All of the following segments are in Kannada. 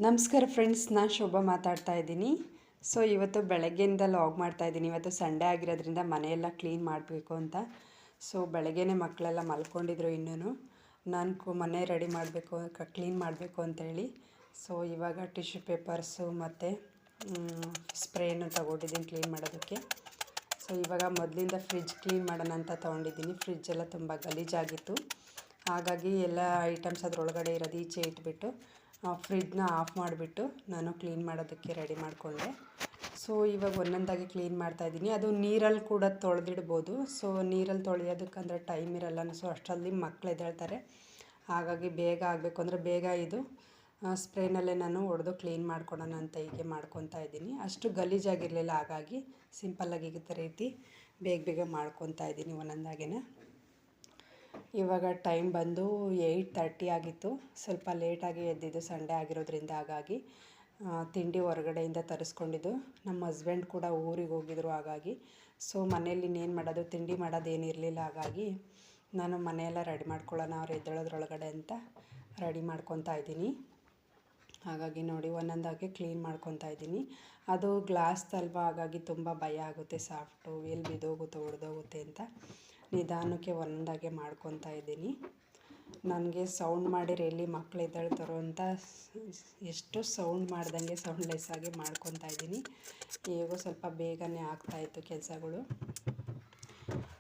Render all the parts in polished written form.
ನಮಸ್ಕಾರ ಫ್ರೆಂಡ್ಸ್, ನಾನು ಶೋಭಾ ಮಾತಾಡ್ತಾ ಇದ್ದೀನಿ. ಸೊ ಇವತ್ತು ಬೆಳಗ್ಗೆಯಿಂದ ಲಾಗ್ ಮಾಡ್ತಾ ಇದ್ದೀನಿ. ಇವತ್ತು ಸಂಡೇ ಆಗಿರೋದ್ರಿಂದ ಮನೆಯೆಲ್ಲ ಕ್ಲೀನ್ ಮಾಡಬೇಕು ಅಂತ. ಸೊ ಬೆಳಗ್ಗೆನೇ ಮಕ್ಕಳೆಲ್ಲ ಮಲ್ಕೊಂಡಿದ್ರು. ಇನ್ನೂ ನಾನು ಮನೆ ರೆಡಿ ಮಾಡಬೇಕು, ಕ್ಲೀನ್ ಮಾಡಬೇಕು ಅಂತೇಳಿ. ಸೊ ಇವಾಗ ಟಿಶ್ಯೂ ಪೇಪರ್ಸು ಮತ್ತು ಸ್ಪ್ರೇನು ತೊಗೊಂಡಿದ್ದೀನಿ ಕ್ಲೀನ್ ಮಾಡೋದಕ್ಕೆ. ಸೊ ಇವಾಗ ಮೊದಲಿಂದ ಫ್ರಿಡ್ಜ್ ಕ್ಲೀನ್ ಮಾಡೋಣ ಅಂತ ತೊಗೊಂಡಿದ್ದೀನಿ. ಫ್ರಿಡ್ಜೆಲ್ಲ ತುಂಬ ಗಲೀಜಾಗಿತ್ತು. ಹಾಗಾಗಿ ಎಲ್ಲ ಐಟಮ್ಸ್ ಅದರೊಳಗಡೆ ಇರೋದು ಈಚೆ ಇಟ್ಬಿಟ್ಟು ಫ್ರಿಡ್ಜ್ನ ಆಫ್ ಮಾಡಿಬಿಟ್ಟು ನಾನು ಕ್ಲೀನ್ ಮಾಡೋದಕ್ಕೆ ರೆಡಿ ಮಾಡಿಕೊಂಡೆ. ಸೊ ಇವಾಗ ಒಂದೊಂದಾಗಿ ಕ್ಲೀನ್ ಮಾಡ್ತಾಯಿದ್ದೀನಿ. ಅದು ನೀರಲ್ಲಿ ಕೂಡ ತೊಳೆದಿಡ್ಬೋದು. ಸೊ ನೀರಲ್ಲಿ ತೊಳೆಯೋದಕ್ಕಂದರೆ ಟೈಮ್ ಇರಲ್ಲ. ಸೊ ಅಷ್ಟರಲ್ಲಿ ಮಕ್ಕಳು ಎದ್ದೇಳ್ತಾರೆ. ಹಾಗಾಗಿ ಬೇಗ ಆಗಬೇಕು ಅಂದರೆ ಬೇಗ ಇದು ಸ್ಪ್ರೇನಲ್ಲೇ ನಾನು ಹೊಡೆದು ಕ್ಲೀನ್ ಮಾಡ್ಕೊಳೋಣ ಅಂತ ಹೀಗೆ ಮಾಡ್ಕೊತಾ ಇದ್ದೀನಿ. ಅಷ್ಟು ಗಲೀಜಾಗಿರಲಿಲ್ಲ, ಹಾಗಾಗಿ ಸಿಂಪಲ್ಲಾಗಿ ಈ ರೀತಿ ಬೇಗ ಬೇಗ ಮಾಡ್ಕೊತಾ ಇದ್ದೀನಿ ಒಂದೊಂದಾಗೇ. ಇವಾಗ ಟೈಮ್ ಬಂದು 8:30 ಆಗಿತ್ತು. ಸ್ವಲ್ಪ ಲೇಟಾಗಿ ಎದ್ದಿದ್ದು ಸಂಡೇ ಆಗಿರೋದ್ರಿಂದ. ಹಾಗಾಗಿ ತಿಂಡಿ ಹೊರಗಡೆಯಿಂದ ತರಿಸ್ಕೊಂಡಿದ್ದು. ನಮ್ಮ ಹಸ್ಬೆಂಡ್ ಕೂಡ ಊರಿಗೆ ಹೋಗಿದ್ರು. ಹಾಗಾಗಿ ಸೊ ಮನೇಲಿ ಇನ್ನೇನು ಮಾಡೋದು, ತಿಂಡಿ ಮಾಡೋದೇನಿರಲಿಲ್ಲ. ಹಾಗಾಗಿ ನಾನು ಮನೆಯೆಲ್ಲ ರೆಡಿ ಮಾಡ್ಕೊಳ್ಳೋಣ ಅವ್ರು ಎದ್ದೇಳೋದ್ರೊಳಗಡೆ ಅಂತ ರೆಡಿ ಮಾಡ್ಕೊತಾ ಇದ್ದೀನಿ. ಹಾಗಾಗಿ ನೋಡಿ ಒಂದೊಂದಾಗಿ ಕ್ಲೀನ್ ಮಾಡ್ಕೊತಾ ಇದ್ದೀನಿ. ಅದು ಗ್ಲಾಸ್ ತಲ್ವ, ಹಾಗಾಗಿ ತುಂಬ ಭಯ ಆಗುತ್ತೆ. ಸಾಫ್ಟು ಎಲ್ಲಿ ಬಿದ್ದೋಗುತ್ತೆ, ಒಡೆದೋಗುತ್ತೆ ಅಂತ ನಿಧಾನಕ್ಕೆ ಒಂದಾಗೆ ಮಾಡ್ಕೊತಾ ಇದ್ದೀನಿ. ನನಗೆ ಸೌಂಡ್ ಮಾಡಿರಿ ಎಲ್ಲಿ ಮಕ್ಕಳು ಎದ್ದೇಳ್ತಾರೋ ಅಂತ ಎಷ್ಟು ಸೌಂಡ್ ಮಾಡ್ದಂಗೆ ಸೌಂಡ್ಲೆಸ್ ಆಗಿ ಮಾಡ್ಕೊತಾ ಇದ್ದೀನಿ. ಹೇಗೋ ಸ್ವಲ್ಪ ಬೇಗನೆ ಆಗ್ತಾಯಿತ್ತು ಕೆಲಸಗಳು.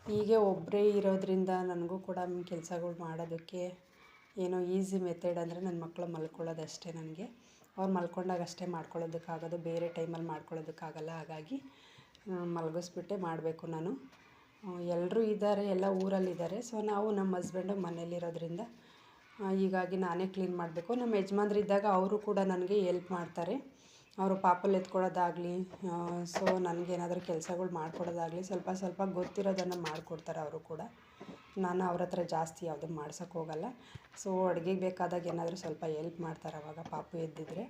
ಹೀಗೆ ಒಬ್ಬರೇ ಇರೋದ್ರಿಂದ ನನಗೂ ಕೂಡ ಕೆಲಸಗಳು ಮಾಡೋದಕ್ಕೆ ಏನೋ ಈಸಿ ಮೆಥಡ್ ಅಂದರೆ ನನ್ನ ಮಕ್ಕಳು ಮಲ್ಕೊಳ್ಳೋದಷ್ಟೇ. ನನಗೆ ಅವ್ರು ಮಲ್ಕೊಂಡಾಗ ಅಷ್ಟೇ ಮಾಡ್ಕೊಳ್ಳೋದಕ್ಕಾಗೋದು, ಬೇರೆ ಟೈಮಲ್ಲಿ ಮಾಡ್ಕೊಳ್ಳೋದಕ್ಕಾಗಲ್ಲ. ಹಾಗಾಗಿ ಮಲಗಿಸ್ಬಿಟ್ಟೆ ಮಾಡಬೇಕು ನಾನು. ಎಲ್ಲರೂ ಇದ್ದಾರೆ, ಎಲ್ಲ ಊರಲ್ಲಿದ್ದಾರೆ. ಸೊ ನಾವು ನಮ್ಮ ಹಸ್ಬೆಂಡು ಮನೇಲಿರೋದ್ರಿಂದ ಹೀಗಾಗಿ ನಾನೇ ಕ್ಲೀನ್ ಮಾಡಬೇಕು. ನಮ್ಮ ಯಜಮಾನ್ರಿದ್ದಾಗ ಅವರು ಕೂಡ ನನಗೆ ಹೆಲ್ಪ್ ಮಾಡ್ತಾರೆ. ಅವರು ಪಾಪಲ್ಲಿ ಎತ್ಕೊಳ್ಳೋದಾಗಲಿ, ಸೊ ನನಗೇನಾದರೂ ಕೆಲಸಗಳು ಮಾಡಿಕೊಡೋದಾಗಲಿ ಸ್ವಲ್ಪ ಸ್ವಲ್ಪ ಗೊತ್ತಿರೋದನ್ನು ಮಾಡಿಕೊಡ್ತಾರೆ ಅವರು ಕೂಡ. ನಾನು ಅವ್ರ ಹತ್ರ ಜಾಸ್ತಿ ಯಾವುದೂ ಮಾಡ್ಸೋಕ್ಕೆ ಹೋಗಲ್ಲ. ಸೊ ಅಡುಗೆಗೆ ಬೇಕಾದಾಗ ಏನಾದರೂ ಸ್ವಲ್ಪ ಹೆಲ್ಪ್ ಮಾಡ್ತಾರೆ ಅವಾಗ ಪಾಪು ಎದ್ದಿದ್ರೆ.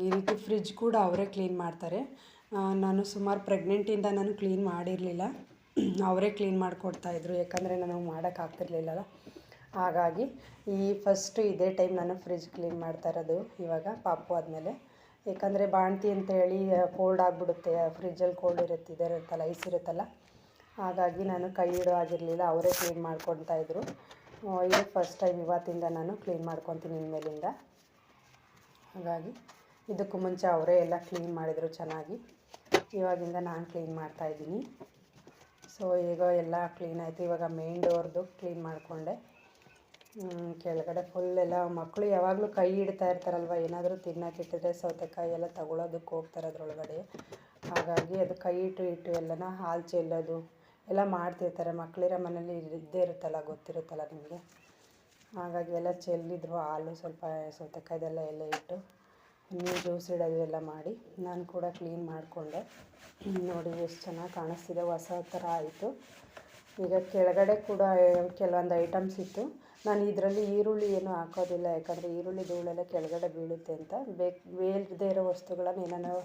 ಈ ರೀತಿ ಫ್ರಿಡ್ಜ್ ಕೂಡ ಅವರೇ ಕ್ಲೀನ್ ಮಾಡ್ತಾರೆ. ನಾನು ಸುಮಾರು ಪ್ರೆಗ್ನೆಂಟಿಂದ ನಾನು ಕ್ಲೀನ್ ಮಾಡಿರಲಿಲ್ಲ. ಅವರೇ ಕ್ಲೀನ್ ಮಾಡಿಕೊಡ್ತಾಯಿದ್ರು, ಯಾಕಂದರೆ ನನಗೆ ಮಾಡೋಕ್ಕಾಗ್ತಿರ್ಲಿಲ್ಲಲ್ಲ. ಹಾಗಾಗಿ ಫಸ್ಟು ಇದೇ ಟೈಮ್ ನಾನು ಫ್ರಿಡ್ಜ್ ಕ್ಲೀನ್ ಮಾಡ್ತಾ ಇರೋದು ಇವಾಗ ಪಾಪು ಆದಮೇಲೆ. ಯಾಕಂದರೆ ಬಾಣ್ತಿ ಅಂತೇಳಿ ಕೋಲ್ಡ್ ಆಗಿಬಿಡುತ್ತೆ, ಫ್ರಿಡ್ಜಲ್ಲಿ ಕೋಲ್ಡ್ ಇರುತ್ತಲ್ಲ, ಐಸ್ ಇರುತ್ತಲ್ಲ. ಹಾಗಾಗಿ ನಾನು ಕೈ ಇಡೋ ಆಗಿರಲಿಲ್ಲ, ಅವರೇ ಕ್ಲೀನ್ ಮಾಡ್ಕೊತಾಯಿದ್ರು. ಇದು ಫಸ್ಟ್ ಟೈಮ್ ಇವತ್ತಿಂದ ನಾನು ಕ್ಲೀನ್ ಮಾಡ್ಕೊತೀನಿ ಇನ್ಮೇಲಿಂದ. ಹಾಗಾಗಿ ಇದಕ್ಕೂ ಮುಂಚೆ ಅವರೇ ಎಲ್ಲ ಕ್ಲೀನ್ ಮಾಡಿದರು ಚೆನ್ನಾಗಿ. ಇವಾಗಿಂದ ನಾನು ಕ್ಲೀನ್ ಮಾಡ್ತಾಯಿದ್ದೀನಿ. ಸೊ ಈಗ ಎಲ್ಲ ಕ್ಲೀನ್ ಆಯಿತು. ಇವಾಗ ಮೇನ್ ಡೋರ್ದು ಕ್ಲೀನ್ ಮಾಡಿಕೊಂಡೆ. ಕೆಳಗಡೆ ಫುಲ್ಲೆಲ್ಲ ಮಕ್ಕಳು ಯಾವಾಗಲೂ ಕೈ ಇಡ್ತಾ ಇರ್ತಾರಲ್ವ, ಏನಾದರೂ ತಿನ್ನೋಕ್ಕಿಟ್ಟಿದ್ರೆ ಸೌತೆಕಾಯಿ ಎಲ್ಲ ತಗೊಳ್ಳೋದಕ್ಕೆ ಹೋಗ್ತಾರೆ ಅದರೊಳಗಡೆ. ಹಾಗಾಗಿ ಅದು ಕೈ ಇಟ್ಟು ಎಲ್ಲನ ಹಾಲು ಚೆಲ್ಲೋದು ಎಲ್ಲ ಮಾಡ್ತಿರ್ತಾರೆ. ಮಕ್ಕಳಿರೋ ಮನೇಲಿ ಇದ್ದೇ ಇರುತ್ತಲ್ಲ, ಗೊತ್ತಿರುತ್ತಲ್ಲ ನಿಮಗೆ. ಹಾಗಾಗಿ ಎಲ್ಲ ಚೆಲ್ಲಿದ್ರು ಹಾಲು, ಸ್ವಲ್ಪ ಸೌತೆಕಾಯ್ದೆಲ್ಲ ಎಲ್ಲ ಇಟ್ಟು ನೀರು ಜ್ಯೂಸ್ ಇಡೋದು ಎಲ್ಲ ಮಾಡಿ ನಾನು ಕೂಡ ಕ್ಲೀನ್ ಮಾಡಿಕೊಂಡೆ. ನೋಡಿ ಎಷ್ಟು ಚೆನ್ನಾಗಿ ಕಾಣಿಸ್ತಿದೆ, ಹೊಸ ಥರ ಆಯಿತು. ಈಗ ಕೆಳಗಡೆ ಕೂಡ ಕೆಲವೊಂದು ಐಟಮ್ಸ್ ಇತ್ತು. ನಾನು ಇದರಲ್ಲಿ ಈರುಳ್ಳಿ ಏನೂ ಹಾಕೋದಿಲ್ಲ, ಯಾಕಂದರೆ ಈರುಳ್ಳಿ ಧೂಳೆಲ್ಲ ಕೆಳಗಡೆ ಬೀಳುತ್ತೆ ಅಂತ. ಬೇಡದೇ ಇರೋ ವಸ್ತುಗಳನ್ನು ಏನಾದ್ರು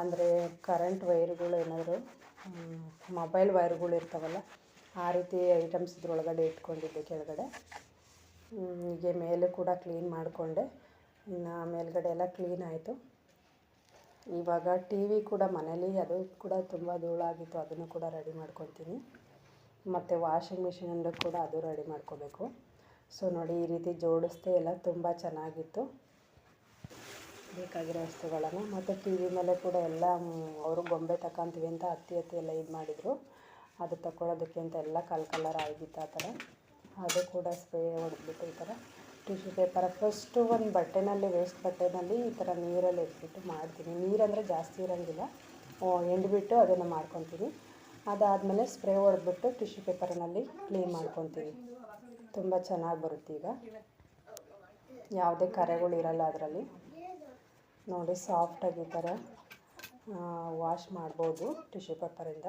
ಅಂದರೆ ಕರೆಂಟ್ ವೈರ್ಗಳು ಏನಾದರೂ, ಮೊಬೈಲ್ ವೈರ್ಗಳು ಇರ್ತಾವಲ್ಲ, ಆ ರೀತಿ ಐಟಮ್ಸ್ ಇದ್ರೊಳಗಡೆ ಇಟ್ಕೊಂಡಿದ್ದೆ ಕೆಳಗಡೆ. ಹೀಗೆ ಮೇಲೆ ಕೂಡ ಕ್ಲೀನ್ ಮಾಡಿಕೊಂಡೆ. ಇನ್ನು ಮೇಲ್ಗಡೆ ಎಲ್ಲ ಕ್ಲೀನ್ ಆಯಿತು. ಇವಾಗ ಟಿ ವಿ ಕೂಡ ಮನೇಲಿ ಅದು ಕೂಡ ತುಂಬ ಧೂಳಾಗಿತ್ತು, ಅದನ್ನು ಕೂಡ ರೆಡಿ ಮಾಡ್ಕೊತೀನಿ. ಮತ್ತು ವಾಷಿಂಗ್ ಮಿಷಿನಿಂದ ಕೂಡ ಅದು ರೆಡಿ ಮಾಡ್ಕೋಬೇಕು. ಸೊ ನೋಡಿ ಈ ರೀತಿ ಜೋಡಿಸ್ದೆ, ಎಲ್ಲ ತುಂಬ ಚೆನ್ನಾಗಿತ್ತು ಬೇಕಾಗಿರೋ ವಸ್ತುಗಳನ್ನು. ಮತ್ತು ಟಿ ವಿ ಮೇಲೆ ಕೂಡ ಎಲ್ಲ ಅವರು ಗೊಂಬೆ ತಗೊತೀವಿ ಅಂತ ಹತ್ತಿ ಎಲ್ಲ ಇದು ಮಾಡಿದರು. ಅದು ತಗೊಳ್ಳೋದಕ್ಕೆ ಅಂತ ಎಲ್ಲ ಕಲರ್ ಆಗಿತ್ತು ಆ ಥರ. ಅದು ಕೂಡ ಸ್ಪ್ರೇ ಹೊಡೆದ್ಬಿಟ್ಟು ಈ ಥರ ಟಿಶ್ಯೂ ಪೇಪರ್ ಫಸ್ಟು ಒಂದು ಬಟ್ಟೆನಲ್ಲಿ, ವೇಸ್ಟ್ ಬಟ್ಟೆನಲ್ಲಿ ಈ ಥರ ನೀರಲ್ಲಿ ಇಟ್ಬಿಟ್ಟು ಮಾಡ್ತೀನಿ. ನೀರಂದರೆ ಜಾಸ್ತಿ ಇರೋಂಗಿಲ್ಲ, ಎಂಡ್ಬಿಟ್ಟು ಅದನ್ನು ಮಾಡ್ಕೊತೀನಿ. ಅದಾದಮೇಲೆ ಸ್ಪ್ರೇ ಹೊಡೆದ್ಬಿಟ್ಟು ಟಿಶ್ಯೂ ಪೇಪರ್ನಲ್ಲಿ ಕ್ಲೀನ್ ಮಾಡ್ಕೊತೀನಿ. ತುಂಬ ಚೆನ್ನಾಗಿ ಬರುತ್ತೆ. ಈಗ ಯಾವುದೇ ಕರೆಗಳು ಇರಲ್ಲ ಅದರಲ್ಲಿ. ನೋಡಿ ಸಾಫ್ಟಾಗಿ ಈ ಥರ ವಾಶ್ ಮಾಡ್ಬೋದು ಟಿಶ್ಯೂ ಪೇಪರಿಂದ.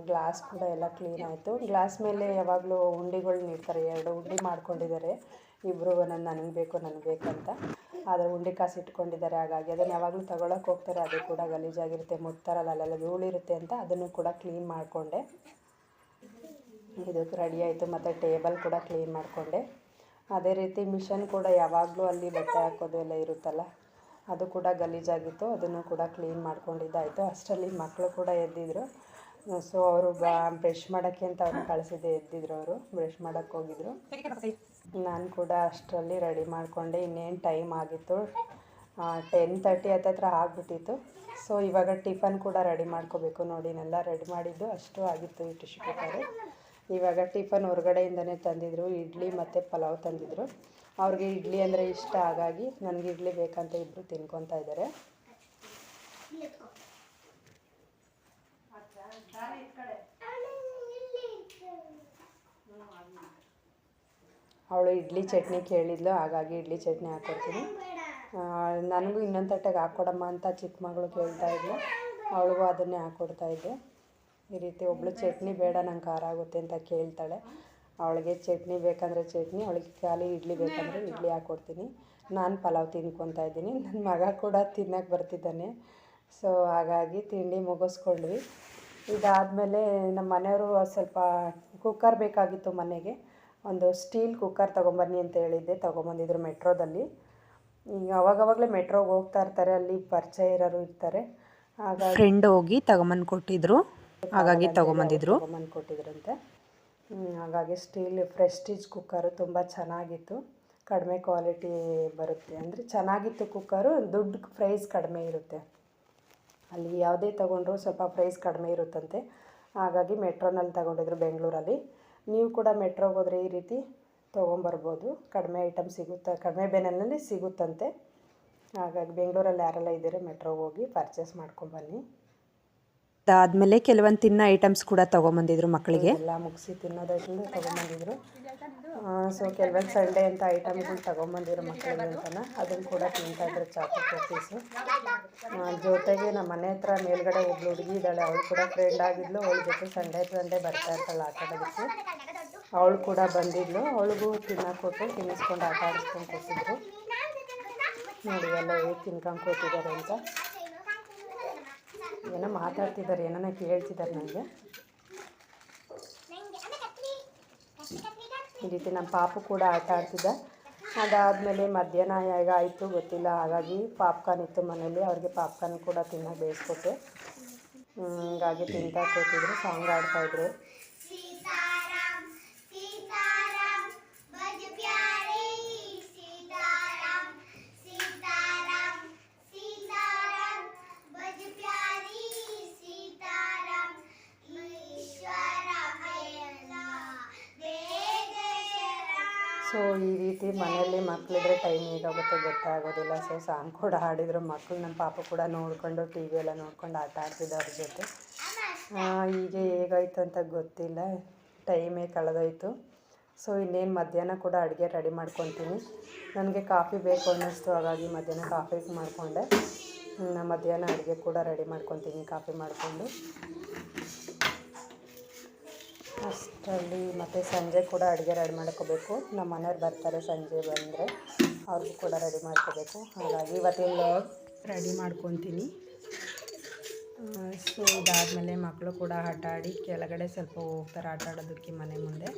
ಗ್ಲಾಸ್ ಕೂಡ ಎಲ್ಲ ಕ್ಲೀನ್ ಆಯಿತು. ಗ್ಲಾಸ್ ಮೇಲೆ ಯಾವಾಗಲೂ ಉಂಡಿಗಳನ್ನ ಇಡ್ತಾರೆ. 2 ಉಂಡಿ ಮಾಡ್ಕೊಂಡಿದ್ದಾರೆ ಇಬ್ಬರು, ನನಗೆ ಬೇಕು ಅಂತ. ಆದರೆ ಉಂಡಿ ಕಾಸು ಇಟ್ಕೊಂಡಿದ್ದಾರೆ. ಹಾಗಾಗಿ ಅದನ್ನು ಯಾವಾಗಲೂ ತಗೊಳ್ಳೋಕೆ ಹೋಗ್ತಾರೆ, ಅದು ಕೂಡ ಗಲೀಜಾಗಿರುತ್ತೆ, ಮುಟ್ತಾರಲ್ಲ, ಅಲ್ಲೆಲ್ಲ ಧೂಳಿರುತ್ತೆ ಅಂತ ಅದನ್ನು ಕೂಡ ಕ್ಲೀನ್ ಮಾಡಿಕೊಂಡೆ. ಇದಕ್ಕೆ ರೆಡಿ ಆಯಿತು. ಮತ್ತು ಟೇಬಲ್ ಕೂಡ ಕ್ಲೀನ್ ಮಾಡಿಕೊಂಡೆ. ಅದೇ ರೀತಿ ಮಿಷನ್ ಕೂಡ ಯಾವಾಗಲೂ ಅಲ್ಲಿ ಬಟ್ಟೆ ಹಾಕೋದು ಎಲ್ಲ ಇರುತ್ತಲ್ಲ, ಅದು ಕೂಡ ಗಲೀಜಾಗಿತ್ತು. ಅದನ್ನು ಕೂಡ ಕ್ಲೀನ್ ಮಾಡ್ಕೊಂಡಿದ್ದಾಯಿತು. ಅಷ್ಟರಲ್ಲಿ ಮಕ್ಕಳು ಕೂಡ ಎದ್ದಿದ್ರು. ಸೊ ಅವರು ಬ್ರಷ್ ಮಾಡೋಕ್ಕೆ ಅಂತ ಅವ್ರನ್ನ ಕಳಿಸಿದ್ದೆ, ಎದ್ದಿದ್ರು. ಅವರು ಬ್ರಷ್ ಮಾಡೋಕ್ಕೆ ಹೋಗಿದ್ರು. ನಾನು ಕೂಡ ಅಷ್ಟರಲ್ಲಿ ರೆಡಿ ಮಾಡಿಕೊಂಡೆ. ಇನ್ನೇನು ಟೈಮ್ ಆಗಿತ್ತು, 10:30 ಹತ್ತತ್ರ ಆಗಿಬಿಟ್ಟಿತ್ತು. ಸೊ ಇವಾಗ ಟಿಫನ್ ಕೂಡ ರೆಡಿ ಮಾಡ್ಕೋಬೇಕು. ನೋಡಿ ನೆಲ್ಲ ರೆಡಿ ಮಾಡಿದ್ದು ಅಷ್ಟು ಆಗಿತ್ತು ಈ ಟಿಶ್ಯೂ ಪೇಪರು. ಇವಾಗ ಟಿಫನ್ ಹೊರಗಡೆಯಿಂದನೇ ತಂದಿದ್ರು, ಇಡ್ಲಿ ಮತ್ತು ಪಲಾವ್ ತಂದಿದ್ರು. ಅವ್ರಿಗೆ ಇಡ್ಲಿ ಅಂದರೆ ಇಷ್ಟ, ಹಾಗಾಗಿ ನನಗೆ ಇಡ್ಲಿ ಬೇಕಂತ ಇಬ್ಬರು ತಿನ್ಕೊತಾ ಇದ್ದಾರೆ. ಅವಳು ಇಡ್ಲಿ ಚಟ್ನಿ ಕೇಳಿದ್ಲು, ಹಾಗಾಗಿ ಇಡ್ಲಿ ಚಟ್ನಿ ಹಾಕ್ಕೊಡ್ತೀನಿ. ನನಗೂ ಇನ್ನೊಂದು ತಟ್ಟೆಗೆ ಹಾಕ್ಕೊಡಮ್ಮ ಅಂತ ಚಿಕ್ಕ ಮಗಳು ಕೇಳ್ತಾ ಇದ್ಲು, ಅವಳಿಗೂ ಅದನ್ನೇ ಹಾಕ್ಕೊಡ್ತಾಯಿದ್ದೆ. ಈ ರೀತಿ ಒಬ್ಬಳು ಚಟ್ನಿ ಬೇಡ, ನಂಗೆ ಖಾರ ಆಗುತ್ತೆ ಅಂತ ಕೇಳ್ತಾಳೆ. ಅವಳಿಗೆ ಚಟ್ನಿ ಬೇಕಂದರೆ ಚಟ್ನಿ, ಅವಳಿಗೆ ಖಾಲಿ ಇಡ್ಲಿ ಬೇಕಂದರೆ ಇಡ್ಲಿ ಹಾಕ್ಕೊಡ್ತೀನಿ. ನಾನು ಪಲಾವ್ ತಿನ್ಕೊತಾ ಇದ್ದೀನಿ. ನನ್ನ ಮಗ ಕೂಡ ತಿನ್ನೋಕ್ಕೆ ಬರ್ತಿದ್ದಾನೆ. ಸೊ ಹಾಗಾಗಿ ತಿಂಡಿ ಮುಗಿಸ್ಕೊಂಡ್ವಿ. ಇದಾದಮೇಲೆ ನಮ್ಮ ಮನೆಯವರು ಸ್ವಲ್ಪ ಕುಕ್ಕರ್ ಬೇಕಾಗಿತ್ತು ಮನೆಗೆ. ಒಂದು ಸ್ಟೀಲ್ ಕುಕ್ಕರ್ ತೊಗೊಂಬನ್ನಿ ಅಂತ ಹೇಳಿದ್ದೆ, ತೊಗೊಂಬಂದಿದ್ರು ಮೆಟ್ರೋದಲ್ಲಿ. ಈಗ ಅವಾಗವಾಗಲೇ ಮೆಟ್ರೋಗೆ ಹೋಗ್ತಾ ಇರ್ತಾರೆ, ಅಲ್ಲಿ ಪರಿಚಯ ಇರೋರು ಇರ್ತಾರೆ. ಹಾಗಾಗಿ ಫ್ರೆಂಡ್ ಹೋಗಿ ತಗೊಂಬಂದು ಕೊಟ್ಟಿದ್ರು, ಹಾಗಾಗಿ ತೊಗೊಂಬಂದು ಕೊಟ್ಟಿದ್ರಂತೆ. ಹಾಗಾಗಿ ಸ್ಟೀಲ್ ಪ್ರೆಸ್ಟೀಜ್ ಕುಕ್ಕರು ತುಂಬ ಚೆನ್ನಾಗಿತ್ತು, ಕಡಿಮೆ ಕ್ವಾಲಿಟಿ ಬರುತ್ತೆ. ಅಂದರೆ ಚೆನ್ನಾಗಿತ್ತು ಕುಕ್ಕರು, ದುಡ್ಡು ಪ್ರೈಸ್ ಕಡಿಮೆ ಇರುತ್ತೆ. ಅಲ್ಲಿ ಯಾವುದೇ ತೊಗೊಂಡ್ರು ಸ್ವಲ್ಪ ಪ್ರೈಸ್ ಕಡಿಮೆ ಇರುತ್ತಂತೆ. ಹಾಗಾಗಿ ಮೆಟ್ರೋನಲ್ಲಿ ತೊಗೊಂಡಿದ್ರು ಬೆಂಗಳೂರಲ್ಲಿ. ನೀವು ಕೂಡ ಮೆಟ್ರೋಗೆ ಹೋದರೆ ಈ ರೀತಿ ತೊಗೊಂಬರ್ಬೋದು, ಕಡಿಮೆ ಐಟಮ್ ಸಿಗುತ್ತೆ, ಕಡಿಮೆ ಬೆಲೆಯಲ್ಲಿ ಸಿಗುತ್ತಂತೆ. ಹಾಗಾಗಿ ಬೆಂಗಳೂರಲ್ಲಿ ಯಾರೆಲ್ಲ ಇದ್ದೀರಾ ಮೆಟ್ರೋಗೆ ಹೋಗಿ ಪರ್ಚೇಸ್ ಮಾಡ್ಕೊಂಬನ್ನಿ. ಅದಾದಮೇಲೆ ಕೆಲವೊಂದು ತಿನ್ನೋ ಐಟಮ್ಸ್ ಕೂಡ ತೊಗೊಂಬಂದಿದ್ರು ಮಕ್ಕಳಿಗೆ. ಎಲ್ಲ ಮುಗಿಸಿ ತಿನ್ನೋದರಿಂದ ತೊಗೊಂಬಂದಿದ್ರು. ಸೊ ಕೆಲವೊಂದು ಸಂಡೇ ಅಂತ ಐಟಮ್ಗಳು ತೊಗೊಂಬಂದಿದ್ರು ಮಕ್ಕಳಿಗೆ ಅಂತನ, ಅದನ್ನು ಕೂಡ ತಿಂತಾಯಿದ್ರು, ಚಾಕ್ಲೇಟ್ ಕುಕ್ಕೀಸು. ಜೊತೆಗೆ ನಮ್ಮ ಮನೆ ಹತ್ರ ಮೇಲ್ಗಡೆ ಒಬ್ಳು ಹುಡುಗಿ ಇದ್ದಾಳೆ, ಅವಳು ಕೂಡ ಫ್ರೆಂಡ್ ಆಗಿದ್ಲು. ಅವಳ ಜೊತೆ ಸಂಡೇ ಬರ್ತಾ ಇರ್ತಾಳೆ ಆಟ ಆಡೋದಕ್ಕೆ. ಅವಳು ಕೂಡ ಬಂದಿದ್ಲು, ಅವಳಿಗೂ ತಿನ್ನೋಕೊಟ್ಟು ತಿನ್ನಿಸ್ಕೊಂಡು ಆಟ ಆಡಿಸ್ಕೊಂಡು ಕೊಟ್ಟಿದ್ರು. ನೋಡಿ ಎಲ್ಲ ಹೇಗೆ ತಿನ್ಕೊಂಡು ಕೂತಿದ್ದಾರೆ ಅಂತ. ಏನೋ ಮಾತಾಡ್ತಿದ್ದಾರೆ, ಏನೋ ಕೇಳ್ತಿದ್ದಾರೆ ನನಗೆ. ಈ ರೀತಿ ನಮ್ಮ ಪಾಪು ಕೂಡ ಆಟ ಆಡ್ತಿದ್ದ. ಅದಾದಮೇಲೆ ಮಧ್ಯಾಹ್ನ ಹೇಗೆ ಆಯಿತು ಗೊತ್ತಿಲ್ಲ, ಹಾಗಾಗಿ ಪಾಪ್ಕಾರ್ನ್ ಇತ್ತು ಮನೇಲಿ, ಅವ್ರಿಗೆ ಪಾಪ್ಕಾರ್ನ್ ಕೂಡ ತಿನ್ನೋಕೆ ಬೇಯಿಸ್ಕೊಟ್ಟೆ. ಹೀಗಾಗಿ ತಿಂತಾ ಕೂತಿದ್ರು, ಸಾಂಗ್ ಆಡ್ತಾಯಿದ್ರು. ಸೊ ಈ ರೀತಿ ಮನೆಯಲ್ಲಿ ಮಕ್ಕಳಿದ್ರೆ ಟೈಮ್ ಹೇಗಾಗುತ್ತೆ ಗೊತ್ತಾಗೋದಿಲ್ಲ. ಸೊ ಸಾಂಗ್ ಕೂಡ ಹಾಡಿದ್ರು ಮಕ್ಕಳು. ನಮ್ಮ ಪಾಪ ಕೂಡ ನೋಡಿಕೊಂಡು ಟಿ ವಿ ಎಲ್ಲ ನೋಡ್ಕೊಂಡು ಆಟ ಆಡ್ತಿದ್ದೆ ಅವ್ರ ಜೊತೆ. ಹೀಗೆ ಹೇಗಾಯ್ತು ಅಂತ ಗೊತ್ತಿಲ್ಲ, ಟೈಮೇ ಕಳೆದೋಯ್ತು. ಸೊ ಇನ್ನೇನು ಮಧ್ಯಾಹ್ನ ಕೂಡ ಅಡುಗೆ ರೆಡಿ ಮಾಡ್ಕೊತೀನಿ. ನನಗೆ ಕಾಫಿ ಬೇಕು ಅನ್ನಿಸ್ತು, ಹಾಗಾಗಿ ಮಧ್ಯಾಹ್ನ ಕಾಫಿ ಮಾಡಿಕೊಂಡೆ. ಮಧ್ಯಾಹ್ನ ಅಡುಗೆ ಕೂಡ ರೆಡಿ ಮಾಡ್ಕೊತೀನಿ ಕಾಫಿ ಮಾಡಿಕೊಂಡು. ಅಷ್ಟರಲ್ಲಿ ಮತ್ತು ಸಂಜೆ ಕೂಡ ಅಡುಗೆ ರೆಡಿ ಮಾಡ್ಕೋಬೇಕು. ನಮ್ಮ ಮನೆಯವ್ರು ಬರ್ತಾರೆ ಸಂಜೆ ಬಂದರೆ, ಅವ್ರಿಗೂ ಕೂಡ ರೆಡಿ ಮಾಡ್ಕೋಬೇಕು. ಹಾಗಾಗಿ ಇವತ್ತಿನ ರೆಡಿ ಮಾಡ್ಕೊತೀನಿ. ಸೊ ಇದಾದಮೇಲೆ ಮಕ್ಕಳು ಕೂಡ ಆಟ ಆಡಿ ಕೆಳಗಡೆ ಸ್ವಲ್ಪ ಹೋಗ್ತಾರೆ ಆಟ ಆಡೋದಕ್ಕೆ ಮನೆ ಮುಂದೆ.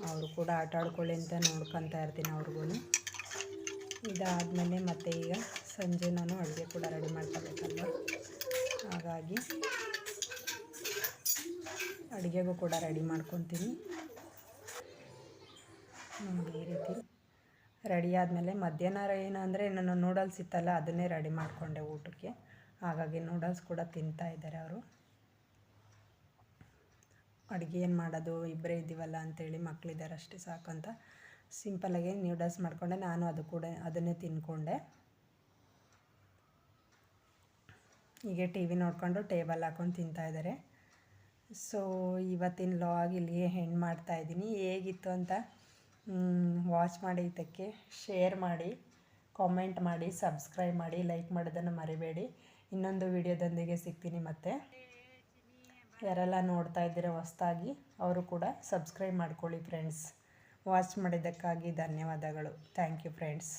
ಅವರು ಕೂಡ ಆಟ ಆಡ್ಕೊಳ್ಳಿ ಅಂತ ನೋಡ್ಕೊತಾ ಇರ್ತೀನಿ ಅವ್ರಿಗೂ. ಇದಾದಮೇಲೆ ಮತ್ತೆ ಈಗ ಸಂಜೆ ನಾನು ಅಡುಗೆ ಕೂಡ ರೆಡಿ ಮಾಡ್ಕೋಬೇಕಲ್ವ, ಹಾಗಾಗಿ ಅಡುಗೆಗೂ ಕೂಡ ರೆಡಿ ಮಾಡ್ಕೊತೀನಿ. ನೋಡಿ ಈ ರೀತಿ ರೆಡಿ ಆದಮೇಲೆ ಮಧ್ಯಾಹ್ನ ಏನು ಅಂದರೆ ನಾನು ನೂಡಲ್ಸ್ ಇತ್ತಲ್ಲ ಅದನ್ನೇ ರೆಡಿ ಮಾಡಿಕೊಂಡೆ ಊಟಕ್ಕೆ. ಹಾಗಾಗಿ ನೂಡಲ್ಸ್ ಕೂಡ ತಿಂತಾ ಇದ್ದಾರೆ ಅವರು. ಅಡುಗೆ ಏನು ಮಾಡೋದು, ಇಬ್ಬರೇ ಇದ್ದೀವಲ್ಲ ಅಂತೇಳಿ, ಮಕ್ಕಳಿದ್ದಾರೆ ಅಷ್ಟೇ ಸಾಕಂತ ಸಿಂಪಲ್ಲಾಗಿ ನೂಡಲ್ಸ್ ಮಾಡಿಕೊಂಡೆ. ನಾನು ಅದನ್ನೇ ತಿಂದ್ಕೊಂಡೆ. ಹೀಗೆ ಟಿ ವಿ ನೋಡಿಕೊಂಡು ಟೇಬಲ್ ಹಾಕ್ಕೊಂಡು ತಿಂತಾಯಿದ್ದಾರೆ. ಸೊ ಇವತ್ತಿನ ಲಾಗ್ ಇಲ್ಲಿಗೆ ಎಂಡ್ ಮಾಡ್ತಾಯಿದ್ದೀನಿ. ಹೇಗಿತ್ತು ಅಂತ ವಾಚ್ ಮಾಡಿ, ಇದಕ್ಕೆ ಶೇರ್ ಮಾಡಿ, ಕಾಮೆಂಟ್ ಮಾಡಿ, ಸಬ್ಸ್ಕ್ರೈಬ್ ಮಾಡಿ, ಲೈಕ್ ಮಾಡೋದನ್ನು ಮರಿಬೇಡಿ. ಇನ್ನೊಂದು ವಿಡಿಯೋದೊಂದಿಗೆ ಸಿಗ್ತೀನಿ. ಮತ್ತು ಯಾರೆಲ್ಲ ನೋಡ್ತಾ ಇದ್ದೀರೋ ಹೊಸದಾಗಿ ಅವರು ಕೂಡ ಸಬ್ಸ್ಕ್ರೈಬ್ ಮಾಡ್ಕೊಳ್ಳಿ ಫ್ರೆಂಡ್ಸ್. ವಾಚ್ ಮಾಡಿದ್ದಕ್ಕಾಗಿ ಧನ್ಯವಾದಗಳು. Thank you friends.